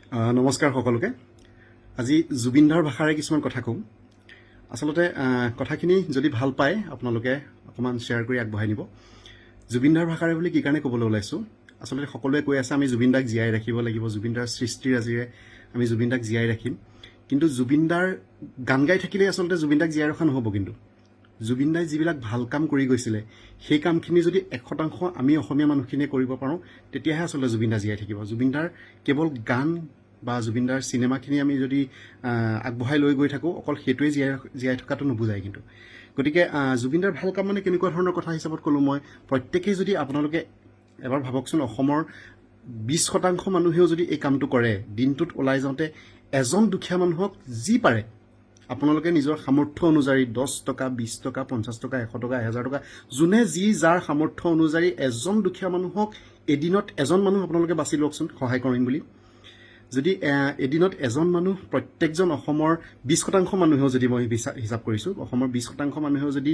নমস্কাৰ সকলোকে। আজি জুবিনদাৰ ভাষাৰে কিছুমান কথা কম। আচলতে কথাখিনি যদি ভাল পায় আপোনালোকে অকণমান শ্বেয়াৰ কৰি আগবঢ়াই নিব। জুবিনদাৰ ভাষাৰে বুলি কি কাৰণে ক'বলৈ ওলাইছোঁ, আচলতে সকলোৱে কৈ আছে আমি জুবিনদাক জীয়াই ৰাখিব লাগিব, জুবিনদাৰ সৃষ্টিৰাজিৰে আমি জুবিনদাক জীয়াই ৰাখিম। কিন্তু জুবিনদাৰ গান গাই থাকিলেই আচলতে জুবিনদাক জীয়াই ৰখা নহ'ব। কিন্তু জুবিনদাই যিবিলাক ভাল কাম কৰি গৈছিলে সেই কামখিনি যদি 1% আমি অসমীয়া মানুহখিনিয়ে কৰিব পাৰোঁ তেতিয়াহে আচলতে জুবিনদা জীয়াই থাকিব। জুবিনদাৰ কেৱল গান বা জুবিনদাৰ চিনেমাখিনি আমি যদি আগবঢ়াই লৈ গৈ থাকোঁ অকল সেইটোৱে জীয়াই থকাটো নুবুজায়। কিন্তু গতিকে জুবিনদাৰ ভাল কাম মানে কেনেকুৱা ধৰণৰ কথা হিচাপত ক'লোঁ মই, প্ৰত্যেকেই যদি আপোনালোকে এবাৰ ভাবকচোন, অসমৰ 20% মানুহেও যদি এই কামটো কৰে, দিনটোত ওলাই যাওঁতে এজন দুখীয়া মানুহক যি পাৰে আপোনালোকে নিজৰ সামৰ্থ্য অনুযায়ী 10 টকা, 20 টকা, 50 টকা, 100 টকা, 1000 টকা, যোনে যি যাৰ সামৰ্থ্য অনুযায়ী এজন দুখীয়া মানুহক এদিনত এজন মানুহ আপোনালোকে বাছি লওকচোন সহায় কৰিম বুলি। যদি এদিনত এজন মানুহ, প্ৰত্যেকজন অসমৰ 20% মানুহেও যদি মই হিচাপ কৰিছোঁ, অসমৰ 20% মানুহেও যদি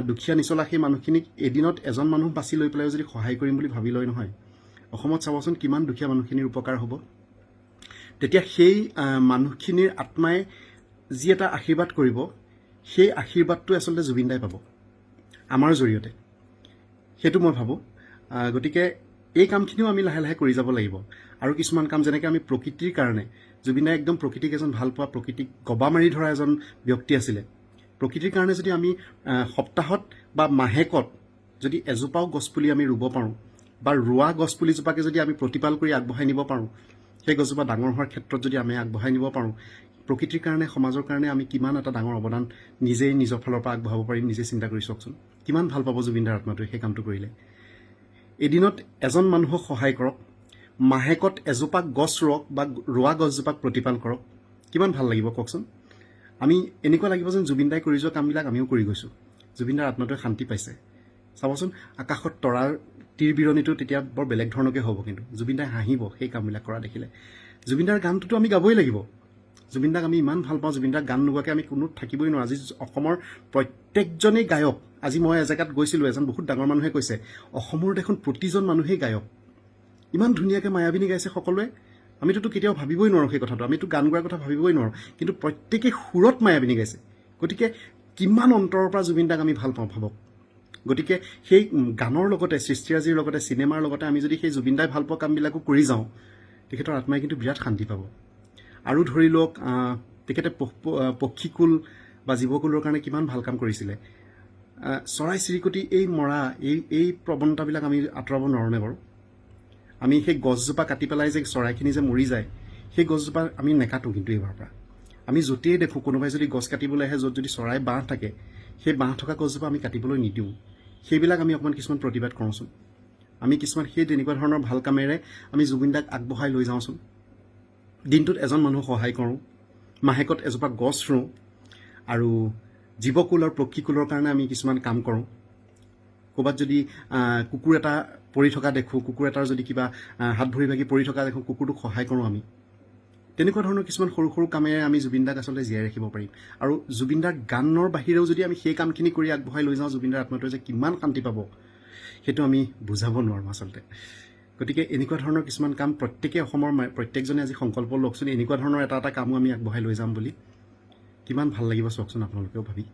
দুখীয়া নিচলা সেই মানুহখিনিক এদিনত এজন মানুহ বাছি লৈ পেলাই যদি সহায় কৰিম বুলি ভাবি লয় নহয়, অসমত চাবচোন কিমান দুখীয়া মানুহখিনিৰ উপকাৰ হ'ব। তেতিয়া সেই মানুহখিনিৰ আত্মাই যি এটা আশীৰ্বাদ কৰিব, সেই আশীৰ্বাদটো আচলতে জুবিনদাই পাব আমাৰ জৰিয়তে, সেইটো মই ভাবোঁ। গতিকে এই কামখিনিও আমি লাহে লাহে কৰি যাব লাগিব। আৰু কিছুমান কাম যেনেকৈ আমি প্ৰকৃতিৰ কাৰণে, জুবিনদাই একদম প্ৰকৃতিক এজন ভাল পোৱা, প্ৰকৃতিক গবা মাৰি ধৰা এজন ব্যক্তি আছিলে। প্ৰকৃতিৰ কাৰণে যদি আমি সপ্তাহত বা মাহেকত যদি এজোপাও গছপুলি আমি ৰুব পাৰোঁ, বা ৰোৱা গছপুলিজোপাকে যদি আমি প্ৰতিপাল কৰি আগবঢ়াই নিব পাৰোঁ, সেই গছজোপা ডাঙৰ হোৱাৰ ক্ষেত্ৰত যদি আমি আগবঢ়াই নিব পাৰোঁ, প্ৰকৃতিৰ কাৰণে, সমাজৰ কাৰণে আমি কিমান এটা ডাঙৰ অৱদান নিজেই নিজৰ ফালৰ পৰা আগবঢ়াব পাৰিম, নিজে চিন্তা কৰি চাওকচোন। কিমান ভাল পাব জুবিনদাৰ আত্মাটোৱে সেই কামটো কৰিলে। এদিনত এজন মানুহক সহায় কৰক, মাহেকত এজোপা গছ ৰুৱক বা ৰোৱা গছজোপাক প্ৰতিপাল কৰক, কিমান ভাল লাগিব কওকচোন। আমি এনেকুৱা লাগিব যেন জুবিনদাই কৰি যোৱা কামবিলাক আমিও কৰি গৈছোঁ। জুবিনদাৰ আত্মাটোৱে শান্তি পাইছে। চাবচোন আকাশত তৰাৰ তীৰ বিৰণিটো তেতিয়া বৰ বেলেগ ধৰণকৈ হ'ব, কিন্তু জুবিনদাই হাঁহিব সেই কামবিলাক কৰা দেখিলে। জুবিনদাৰ গানটোতো আমি গাবই লাগিব। জুবিনদাক আমি ইমান ভাল পাওঁ, জুবিনদাক গান নোগোৱাকৈ আমি কোনো থাকিবই নোৱাৰোঁ। আজি অসমৰ প্ৰত্যেকজনেই গায়ক। আজি মই এজেগাত গৈছিলোঁ, এজন বহুত ডাঙৰ মানুহে কৈছে অসমৰ দেখোন প্ৰতিজন মানুহেই গায়ক, ইমান ধুনীয়াকৈ মায়াবিনী গাইছে সকলোৱে। আমিতো কেতিয়াও ভাবিবই নোৱাৰোঁ সেই কথাটো, আমিতো গান গোৱাৰ কথা ভাবিবই নোৱাৰোঁ, কিন্তু প্ৰত্যেকেই সুৰত মায়াবিনী গাইছে। গতিকে কিমান অন্তৰৰ পৰা জুবিনদাক আমি ভাল পাওঁ ভাবক। গতিকে সেই গানৰ লগতে, সৃষ্টিৰাজিৰ লগতে, চিনেমাৰ লগতে আমি যদি সেই জুবিনদাই ভাল পোৱা কামবিলাকো কৰি যাওঁ, তেখেতৰ আত্মাই কিন্তু বিৰাট শান্তি পাব। আৰু ধৰি লওক তেখেতে পক্ষীকুল বা জীৱকুলৰ কাৰণে কিমান ভাল কাম কৰিছিলে। চৰাই চিৰিকটি এই মৰা, এই প্ৰৱণতাবিলাক আমি আঁতৰাব নোৱাৰোঁনে বাৰু? আমি সেই গছজোপা কাটি পেলাই যে চৰাইখিনি যে মৰি যায়, সেই গছজোপা আমি নেকাটোঁ কিন্তু এইবাৰ পৰা। আমি য'তেই দেখোঁ কোনোবাই যদি গছ কাটিবলৈ আহে, য'ত যদি চৰাই বাঁহ থাকে, সেই বাঁহ থকা গছজোপা আমি কাটিবলৈ নিদিওঁ। সেইবিলাক আমি অকণমান কিছুমান প্ৰতিবাদ কৰোঁচোন। আমি কিছুমান সেই তেনেকুৱা ধৰণৰ ভাল কামেৰে আমি জুবিনদাক আগবঢ়াই লৈ যাওঁচোন। দিনটোত এজন মানুহ সহায় কৰোঁ, মাহেকত এজোপা গছ ৰুওঁ, আৰু জীৱকুল আৰু পক্ষীকুলৰ কাৰণে আমি কিছুমান কাম কৰোঁ। ক'ৰবাত যদি কুকুৰ এটা পৰি থকা দেখোঁ, কুকুৰ এটাৰ যদি কিবা হাত ভৰি ভাগি পৰি থকা দেখোঁ, কুকুৰটোক সহায় কৰোঁ আমি। তেনেকুৱা ধৰণৰ কিছুমান সৰু সৰু কামেৰে আমি জুবিনদাক আচলতে জীয়াই ৰাখিব পাৰিম। আৰু জুবিনদাৰ গানৰ বাহিৰেও যদি আমি সেই কামখিনি কৰি আগবঢ়াই লৈ যাওঁ, জুবিনদাৰ আত্মাটোৱে যে কিমান শান্তি পাব সেইটো আমি বুজাব নোৱাৰোঁ আচলতে। গতিকে এনেকুৱা ধৰণৰ কিছুমান কাম প্ৰত্যেকেই অসমৰ প্ৰত্যেকজনে আজি সংকল্প লওকচোন, এনেকুৱা ধৰণৰ এটা কামো আমি আগবঢ়াই লৈ যাম বুলি। কিমান ভাল লাগিব চাওকচোন আপোনালোকেও ভাবি।